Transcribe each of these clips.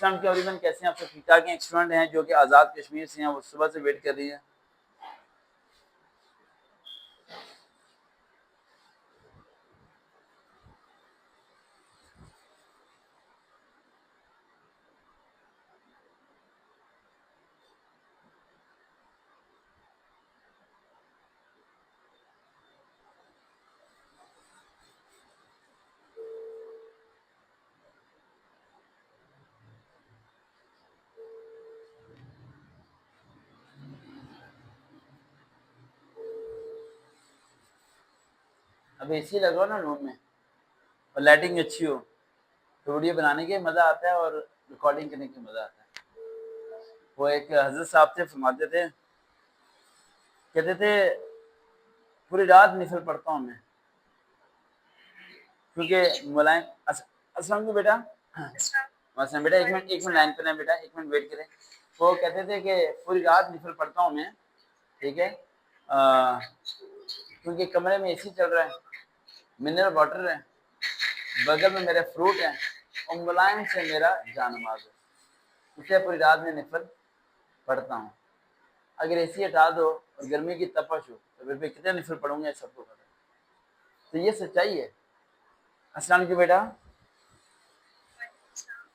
अस्सलाम वालेकुम एवरीवन, कैसे हैं आप सब? ठीक ठाक हैं। एक स्टूडेंट हैं जो कि आज़ाद कश्मीर से हैं, वो सुबह से वेट कर रही है। अब एसी लगाओ ना रूम में और लाइटिंग अच्छी हो तो वीडियो बनाने के मज़ा आता है और रिकॉर्डिंग करने के मज़ा आता है। वो एक हज़रत साहब थे, फरमाते थे, कहते थे पूरी रात निफल पढ़ता हूँ मैं, क्योंकि मुलायम अस्सलाम वालेकुम बेटा। अस्सलाम बेटा, एक मिनट लाइन पे ना बेटा, एक मिनट वेट करें। वो कहते थे कि पूरी रात निफल पढ़ता हूँ मैं, ठीक है, क्योंकि कमरे में एसी चल रहा है, मिनरल वाटर है, बगल में मेरे फ्रूट है और मुलायम से मेरा जानमाज है, इसलिए पूरी रात में निफल पढ़ता हूँ। अगर एसी हटा दो और गर्मी की तपश हो तो फिर मैं कितने निफल पढ़ूंगा, सबको पता है। तो ये सच्चाई है। अस्सलाम वालेकुम बेटा।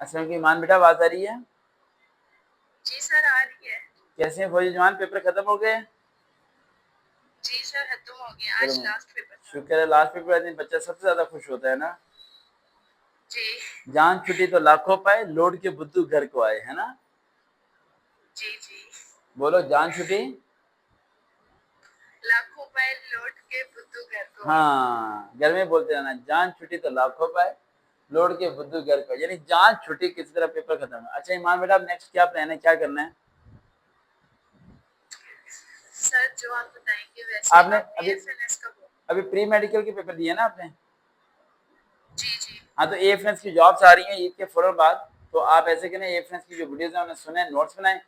अस्सलाम वालेकुम ईमान बेटा, आवाज आ रही है? जी सर आ रही है। कैसे हैं फौजी जवान, पेपर खत्म हो गए? जी सर खत्म हो गया, आज लास्ट पेपर था। शुक्र है, लास्ट पेपर दिन बच्चा सबसे ज्यादा खुश होता है ना। जी जान छुट्टी तो लाखों पाए, लौट के बुद्धू घर को आए, है ना। जी जी। बोलो, जान छुट्टी लाखों पाए लौट के बुद्धू घर को आए। हाँ, घर में बोलते रहना, जान छुट्टी तो लाखों पाए, लौट के बुद्धू घर को आए, यानी जान छुट्टी किसी तरह पेपर खत्म है। अच्छा ईमान बेटा, अब नेक्स्ट क्या प्लान है, क्या करना है? सर जो आप बताएंगे वैसे। आपने आप AFNS का बोल। अभी प्री मेडिकल के पेपर दिए ना आपने? जी जी हाँ, तो AFNS की जॉब्स आ रही हैं ईद के फौरन बाद, तो आप ऐसे करें, AFNS की जो वीडियोस हैं उन्हें सुने, नोट्स बनाएं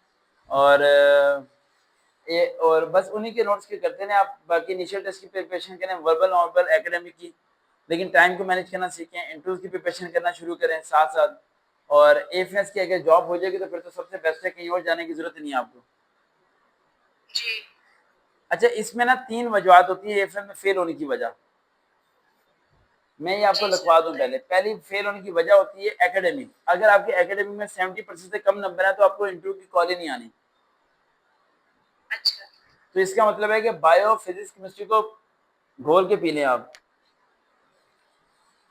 और बस उन्हीं के नोट्स के करते हैं आप। बाकी इनिशियल टेस्ट की प्रिपरेशन करें, वर्बल नॉर्मल एकेडमिक की, लेकिन टाइम को मैनेज करना सीखें, इंटरव्यूज की प्रिपरेशन करना शुरू करें साथ साथ। और AFNS की अगर जॉब हो जाएगी तो फिर तो सबसे बेस्ट है, कहीं और जाने की जरूरत नहीं है आपको। जी। अच्छा, इसमें ना 3 वजूहत होती है AFNS में फेल होने की वजह। मैं ये आपको जी सर लिखवा दूं, बताइए। पहली फेल होने की वजह होती है एकेडमिक। अगर आपके एकेडमिक में 70% से कम नंबर है तो आपको इंटरव्यू की कॉल ही नहीं आनी। अच्छा तो इसका मतलब है कि बायो, फिजिक्स, केमिस्ट्री को घोल के पी लें आप।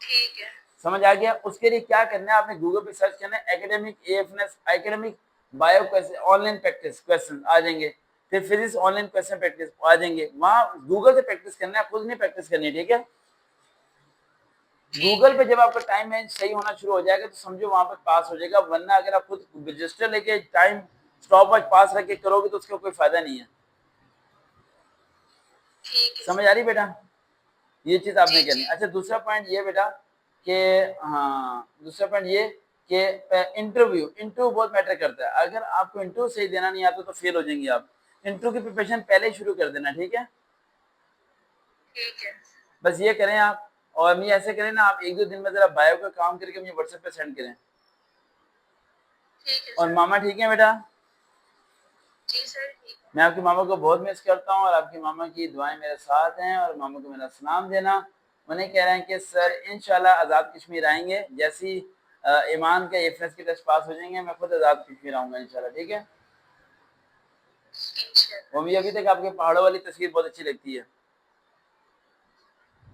ठीक है। समझ आ गया? उसके लिए क्या करना है, आपने गूगल पे सर्च करना है academic AFNS, academic bio question online practice question आ जाएंगे, फिर फिजिक्स ऑनलाइन क्वेश्चन प्रैक्टिस आ जाएंगे। वहां गूगल से प्रैक्टिस करना है, खुद नहीं प्रैक्टिस करनी है, ठीक है। ठीक गूगल है। पे जब आपका टाइम मैनेज सही होना शुरू हो जाएगा तो समझो वहां पर पास हो जाएगा, वरना अगर आप खुद रजिस्टर लेके टाइम स्टॉप वॉच पास रख के करोगे तो उसका कोई फायदा नहीं है। ठीक है समझ सर। आ रही बेटा? ये चीज आपने जी करनी जी है। अच्छा, दूसरा पॉइंट ये बेटा कि हाँ, दूसरा पॉइंट ये कि इंटरव्यू बहुत मैटर करता है। अगर आपको इंटरव्यू सही देना नहीं आता तो फेल हो जाएंगे आप। इंटरव्यू की प्रिपरेशन पहले ही शुरू कर देना, ठीक है। ठीक है। बस ये करें आप, और मैं ऐसे करें ना, आप 1-2 दिन में जरा बायो का काम करके मुझे व्हाट्सएप पे सेंड करें। ठीक है और सर। मामा ठीक है बेटा? जी सर ठीक है। मैं आपकी मामा को बहुत मिस करता हूँ और आपकी मामा की दुआएं मेरे साथ हैं, और मामा को मेरा सलाम देना। उन्हें कह रहे हैं कि सर इंशाल्लाह आज़ाद कश्मीर आएंगे, जैसी ईमान के AFNS के टेस्ट पास हो जाएंगे मैं खुद आज़ाद कश्मीर आऊंगा इंशाल्लाह, ठीक है। वो इंशाल्लाह। भी अभी तक आपके पहाड़ों वाली तस्वीर बहुत अच्छी लगती है,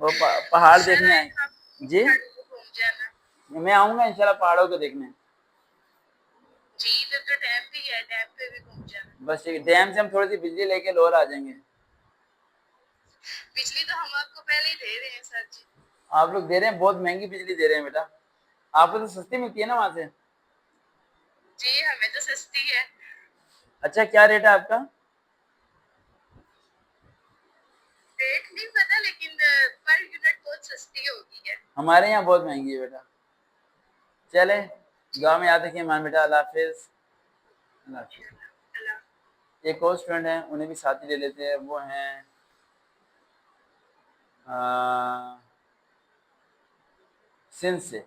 वो पहाड़ सर देखने आए आए। आप जी, पहाड़ों को घूम जाना। मैं आऊंगा इंशाल्लाह पहाड़ों को देखने। जी इधर तो डैम भी है, डैम पे भी घूम जाना। बस ठीक है, डैम से हम थोड़ी सी बिजली लेके लोर आ जाएंगे। बिजली तो हम आपको पहले ही दे रहे हैं सर जी। आप लोग दे रहे हैं, बहुत महंगी बिजली दे रहे हैं बेटा। आपको तो सस्ती मिलती है ना वहां से। जी हमें तो सस्ती है। अच्छा, क्या रेट है आपका? रेट नहीं पता लेकिन पर यूनिट बहुत सस्ती होगी है। हमारे यहाँ बहुत महंगी है बेटा। चले, दुआ में याद रखिए मान बेटा, अल्लाह हाफिज। अल्लाह हाफिज। अल्लाह। एक और स्टूडेंट है, उन्हें भी साथ ही ले लेते हैं, वो हैं सिंध से।